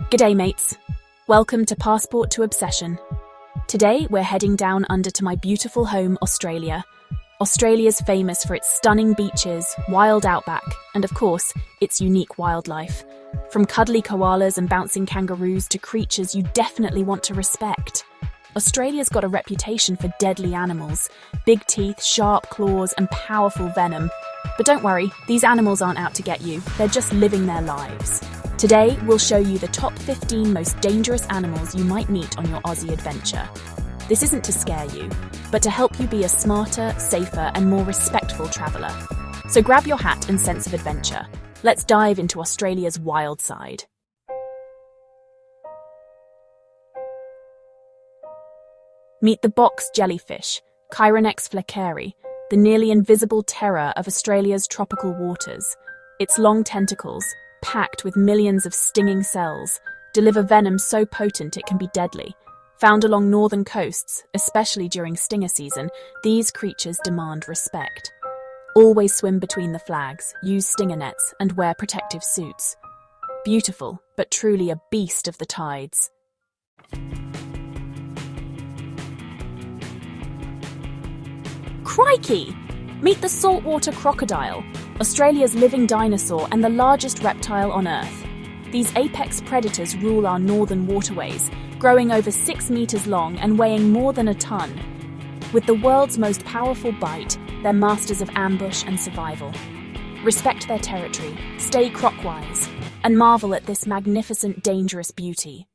G'day mates, welcome to Passport to Obsession. Today we're heading down under to my beautiful home, Australia. Australia's famous for its stunning beaches, wild outback, and of course, its unique wildlife. From cuddly koalas and bouncing kangaroos to creatures you definitely want to respect. Australia's got a reputation for deadly animals, big teeth, sharp claws, and powerful venom. But don't worry, these animals aren't out to get you, they're just living their lives. Today, we'll show you the top 15 most dangerous animals you might meet on your Aussie adventure. This isn't to scare you, but to help you be a smarter, safer, and more respectful traveller. So grab your hat and sense of adventure. Let's dive into Australia's wild side. Meet the box jellyfish, Chironex fleckeri, the nearly invisible terror of Australia's tropical waters. Its long tentacles, packed with millions of stinging cells, deliver venom so potent it can be deadly. Found along northern coasts, especially during stinger season, these creatures demand respect. Always swim between the flags, use stinger nets, and wear protective suits. Beautiful, but truly a beast of the tides. Crikey! Meet the saltwater crocodile, Australia's living dinosaur and the largest reptile on Earth. These apex predators rule our northern waterways, growing over 6 meters long and weighing more than a ton. With the world's most powerful bite, they're masters of ambush and survival. Respect their territory, stay crocwise, and marvel at this magnificent, dangerous beauty.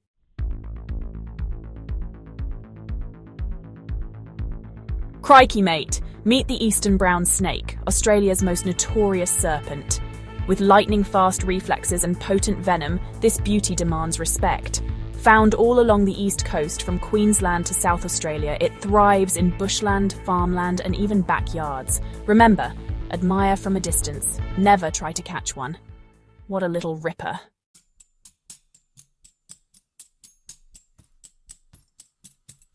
Crikey, mate! Meet the eastern brown snake, Australia's most notorious serpent. With lightning-fast reflexes and potent venom, this beauty demands respect. Found all along the east coast from Queensland to South Australia, it thrives in bushland, farmland, and even backyards. Remember, admire from a distance. Never try to catch one. What a little ripper.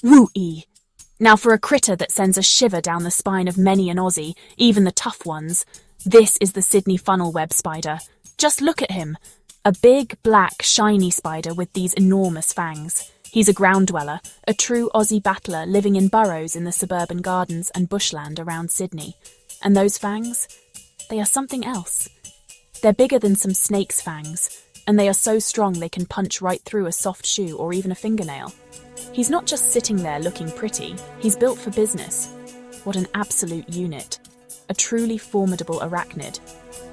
Woo-ee! Now for a critter that sends a shiver down the spine of many an Aussie, even the tough ones. This is the Sydney funnel web spider. Just look at him. A big, black, shiny spider with these enormous fangs. He's a ground dweller, a true Aussie battler living in burrows in the suburban gardens and bushland around Sydney. And those fangs? They are something else. They're bigger than some snake's fangs, and they are so strong they can punch right through a soft shoe or even a fingernail. He's not just sitting there looking pretty, he's built for business. What an absolute unit. A truly formidable arachnid.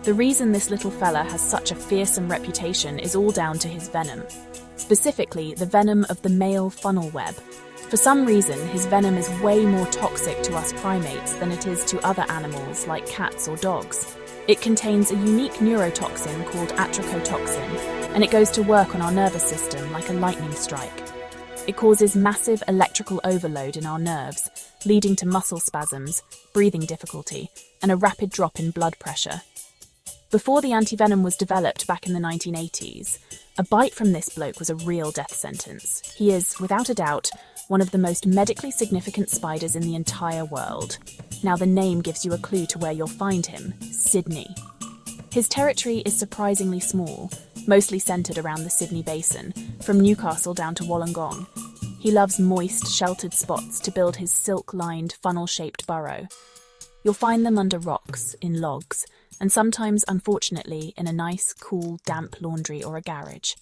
The reason this little fella has such a fearsome reputation is all down to his venom. Specifically, the venom of the male funnel web. For some reason, his venom is way more toxic to us primates than it is to other animals like cats or dogs. It contains a unique neurotoxin called atrachotoxin, and it goes to work on our nervous system like a lightning strike. It causes massive electrical overload in our nerves, leading to muscle spasms, breathing difficulty, and a rapid drop in blood pressure. Before the antivenom was developed back in the 1980s, a bite from this bloke was a real death sentence. He is, without a doubt, one of the most medically significant spiders in the entire world. Now the name gives you a clue to where you'll find him: Sydney. His territory is surprisingly small, mostly centred around the Sydney Basin, from Newcastle down to Wollongong. He loves moist, sheltered spots to build his silk-lined, funnel-shaped burrow. You'll find them under rocks, in logs, and sometimes, unfortunately, in a nice, cool, damp laundry or a garage.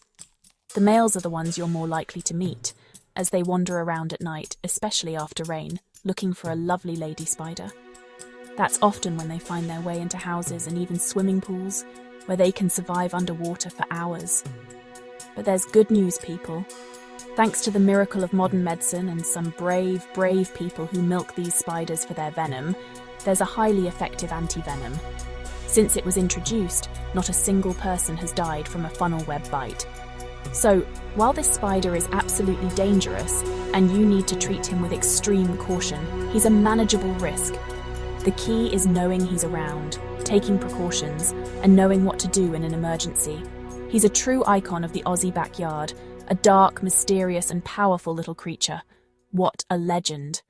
The males are the ones you're more likely to meet, as they wander around at night, especially after rain, looking for a lovely lady spider. That's often when they find their way into houses and even swimming pools, where they can survive underwater for hours. But there's good news, people. Thanks to the miracle of modern medicine and some brave, brave people who milk these spiders for their venom, there's a highly effective antivenom. Since it was introduced, not a single person has died from a funnel web bite. So, while this spider is absolutely dangerous, and you need to treat him with extreme caution, he's a manageable risk. The key is knowing he's around, taking precautions, and knowing what to do in an emergency. He's a true icon of the Aussie backyard, a dark, mysterious, and powerful little creature. What a legend.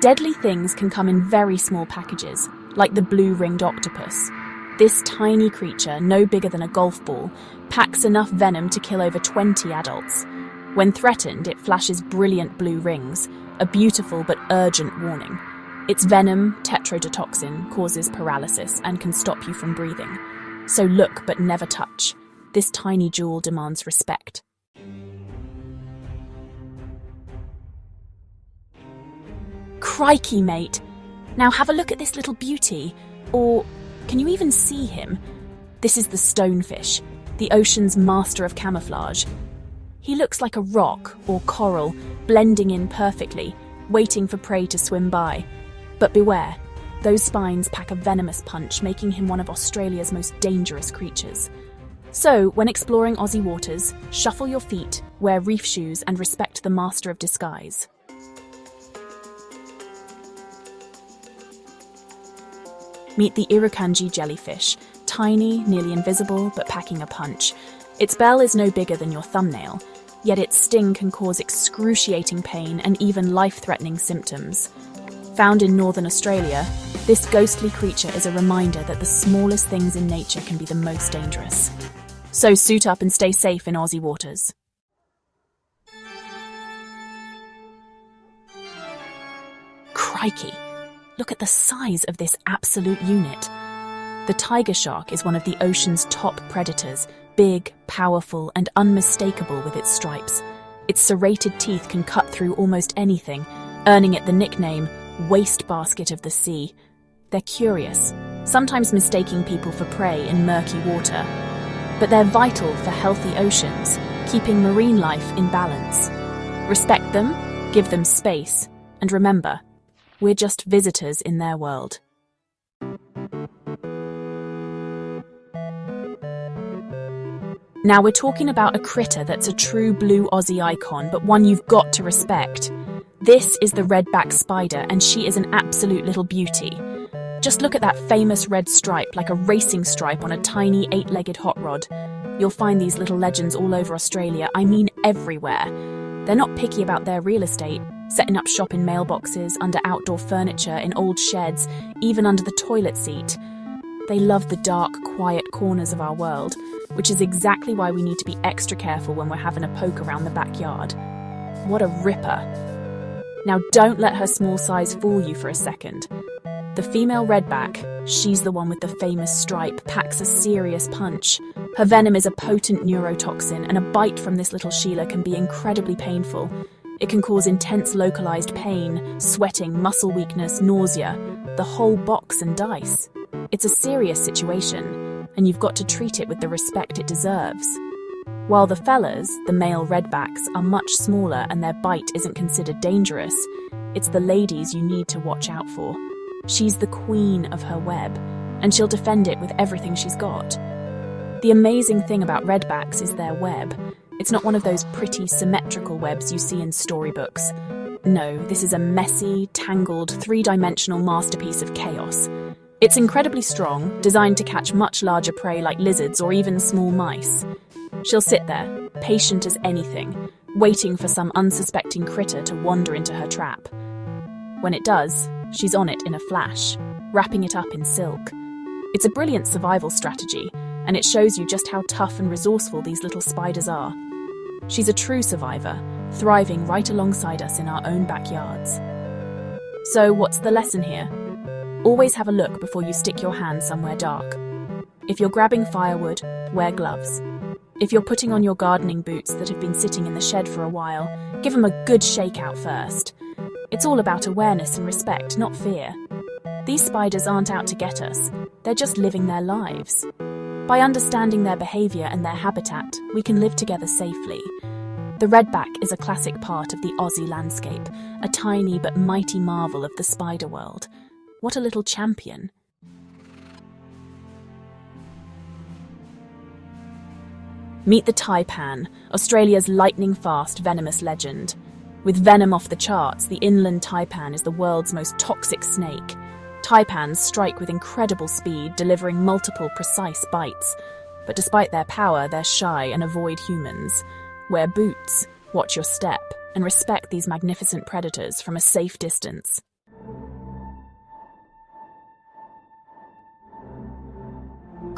Deadly things can come in very small packages, like the blue-ringed octopus. This tiny creature, no bigger than a golf ball, packs enough venom to kill over 20 adults. When threatened, it flashes brilliant blue rings, a beautiful but urgent warning. Its venom, tetrodotoxin, causes paralysis and can stop you from breathing. So look but never touch. This tiny jewel demands respect. Crikey, mate! Now have a look at this little beauty. Or can you even see him? This is the stonefish, the ocean's master of camouflage. He looks like a rock or coral, blending in perfectly, waiting for prey to swim by. But beware, those spines pack a venomous punch, making him one of Australia's most dangerous creatures. So, when exploring Aussie waters, shuffle your feet, wear reef shoes, and respect the master of disguise. Meet the Irukandji jellyfish, tiny, nearly invisible, but packing a punch. Its bell is no bigger than your thumbnail, yet its sting can cause excruciating pain and even life-threatening symptoms. Found in northern Australia, this ghostly creature is a reminder that the smallest things in nature can be the most dangerous. So suit up and stay safe in Aussie waters. Crikey! Look at the size of this absolute unit. The tiger shark is one of the ocean's top predators, big, powerful, and unmistakable with its stripes. Its serrated teeth can cut through almost anything, earning it the nickname wastebasket of the sea. They're curious, sometimes mistaking people for prey in murky water. But they're vital for healthy oceans, keeping marine life in balance. Respect them, give them space, and remember, we're just visitors in their world. Now we're talking about a critter that's a true blue Aussie icon, but one you've got to respect. This is the redback spider, and she is an absolute little beauty. Just look at that famous red stripe, like a racing stripe on a tiny 8-legged hot rod. You'll find these little legends all over Australia, I mean everywhere. They're not picky about their real estate, setting up shop in mailboxes, under outdoor furniture, in old sheds, even under the toilet seat. They love the dark, quiet corners of our world, which is exactly why we need to be extra careful when we're having a poke around the backyard. What a ripper. Now don't let her small size fool you for a second. The female redback, she's the one with the famous stripe, packs a serious punch. Her venom is a potent neurotoxin, and a bite from this little Sheila can be incredibly painful. It can cause intense localized pain, sweating, muscle weakness, nausea, the whole box and dice. It's a serious situation, and you've got to treat it with the respect it deserves. While the fellas, the male redbacks, are much smaller and their bite isn't considered dangerous, it's the ladies you need to watch out for. She's the queen of her web, and she'll defend it with everything she's got. The amazing thing about redbacks is their web. It's not one of those pretty, symmetrical webs you see in storybooks. No, this is a messy, tangled, three-dimensional masterpiece of chaos. It's incredibly strong, designed to catch much larger prey like lizards or even small mice. She'll sit there, patient as anything, waiting for some unsuspecting critter to wander into her trap. When it does, she's on it in a flash, wrapping it up in silk. It's a brilliant survival strategy, and it shows you just how tough and resourceful these little spiders are. She's a true survivor, thriving right alongside us in our own backyards. So what's the lesson here? Always have a look before you stick your hand somewhere dark. If you're grabbing firewood, wear gloves. If you're putting on your gardening boots that have been sitting in the shed for a while, give them a good shake out first. It's all about awareness and respect, not fear. These spiders aren't out to get us, they're just living their lives. By understanding their behaviour and their habitat, we can live together safely. The redback is a classic part of the Aussie landscape, a tiny but mighty marvel of the spider world. What a little champion. Meet the taipan, Australia's lightning-fast, venomous legend. With venom off the charts, the inland taipan is the world's most toxic snake. Taipans strike with incredible speed, delivering multiple precise bites. But despite their power, they're shy and avoid humans. Wear boots, watch your step, and respect these magnificent predators from a safe distance.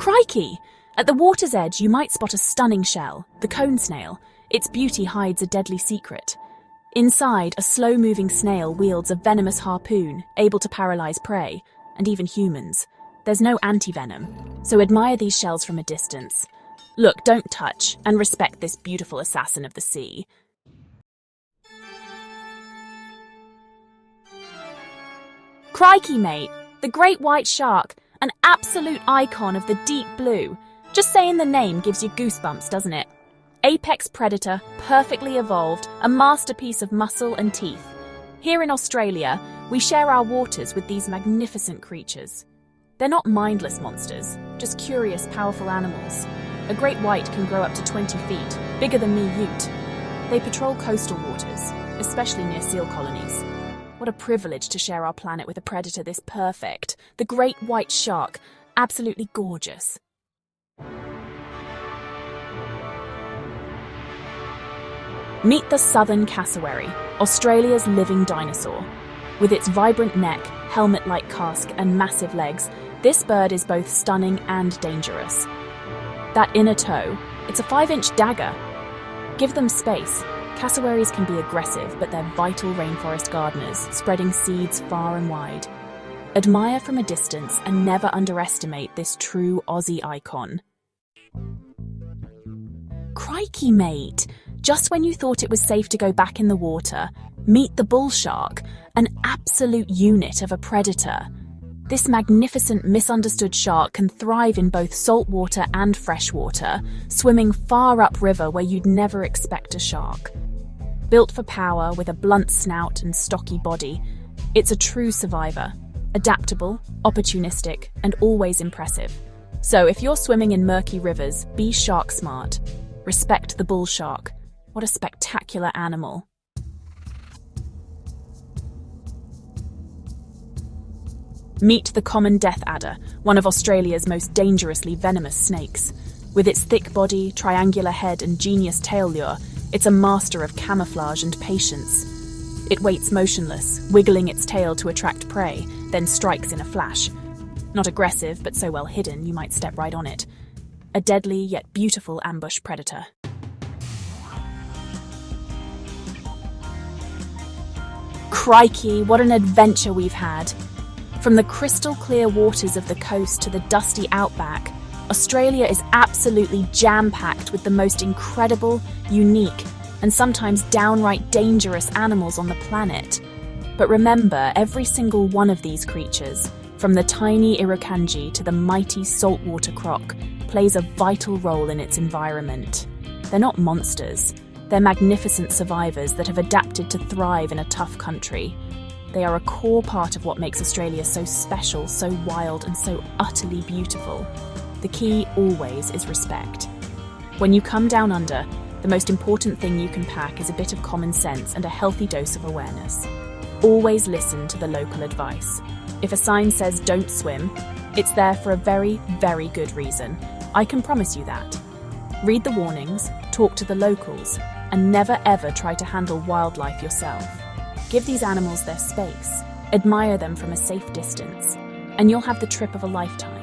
Crikey! At the water's edge, you might spot a stunning shell, the cone snail. Its beauty hides a deadly secret. Inside, a slow-moving snail wields a venomous harpoon, able to paralyze prey, and even humans. There's no anti-venom, so admire these shells from a distance. Look, don't touch, and respect this beautiful assassin of the sea. Crikey, mate! The great white shark, an absolute icon of the deep blue. Just saying the name gives you goosebumps, doesn't it? Apex predator, perfectly evolved, a masterpiece of muscle and teeth. Here in Australia, we share our waters with these magnificent creatures. They're not mindless monsters, just curious, powerful animals. A great white can grow up to 20 feet, bigger than me ute. They patrol coastal waters, especially near seal colonies. What a privilege to share our planet with a predator this perfect. The great white shark, absolutely gorgeous. Meet the southern cassowary, Australia's living dinosaur. With its vibrant neck, helmet-like casque, and massive legs, this bird is both stunning and dangerous. That inner toe, it's a 5-inch dagger. Give them space. Cassowaries can be aggressive, but they're vital rainforest gardeners, spreading seeds far and wide. Admire from a distance and never underestimate this true Aussie icon. Crikey, mate! Just when you thought it was safe to go back in the water, meet the bull shark, an absolute unit of a predator. This magnificent misunderstood shark can thrive in both saltwater and freshwater, swimming far upriver where you'd never expect a shark. Built for power with a blunt snout and stocky body, it's a true survivor. Adaptable, opportunistic, and always impressive. So if you're swimming in murky rivers, be shark smart. Respect the bull shark. What a spectacular animal. Meet the common death adder, one of Australia's most dangerously venomous snakes. With its thick body, triangular head, and genius tail lure, it's a master of camouflage and patience. It waits motionless, wiggling its tail to attract prey, then strikes in a flash. Not aggressive, but so well hidden you might step right on it. A deadly yet beautiful ambush predator. Crikey, what an adventure we've had! From the crystal clear waters of the coast to the dusty outback, Australia is absolutely jam-packed with the most incredible, unique, and sometimes downright dangerous animals on the planet. But remember, every single one of these creatures, from the tiny Irukandji to the mighty saltwater croc, plays a vital role in its environment. They're not monsters. They're magnificent survivors that have adapted to thrive in a tough country. They are a core part of what makes Australia so special, so wild, and so utterly beautiful. The key always is respect. When you come down under, the most important thing you can pack is a bit of common sense and a healthy dose of awareness. Always listen to the local advice. If a sign says don't swim, it's there for a very, very good reason. I can promise you that. Read the warnings, talk to the locals, and never ever try to handle wildlife yourself. Give these animals their space, admire them from a safe distance, and you'll have the trip of a lifetime.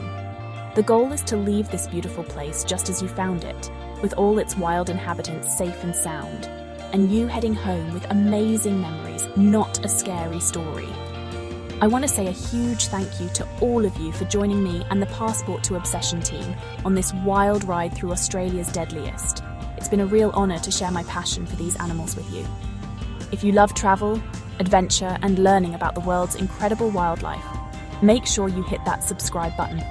The goal is to leave this beautiful place just as you found it, with all its wild inhabitants safe and sound, and you heading home with amazing memories, not a scary story. I want to say a huge thank you to all of you for joining me and the Passport to Obsession team on this wild ride through Australia's Deadliest. It's been a real honour to share my passion for these animals with you. If you love travel, adventure, and learning about the world's incredible wildlife, make sure you hit that subscribe button.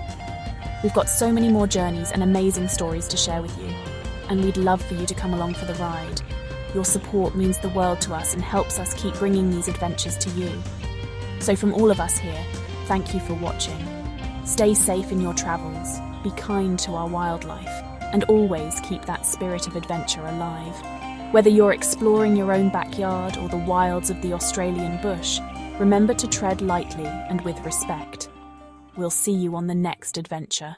We've got so many more journeys and amazing stories to share with you, and we'd love for you to come along for the ride. Your support means the world to us and helps us keep bringing these adventures to you. So from all of us here, thank you for watching. Stay safe in your travels, be kind to our wildlife, and always keep that spirit of adventure alive. Whether you're exploring your own backyard or the wilds of the Australian bush, remember to tread lightly and with respect. We'll see you on the next adventure.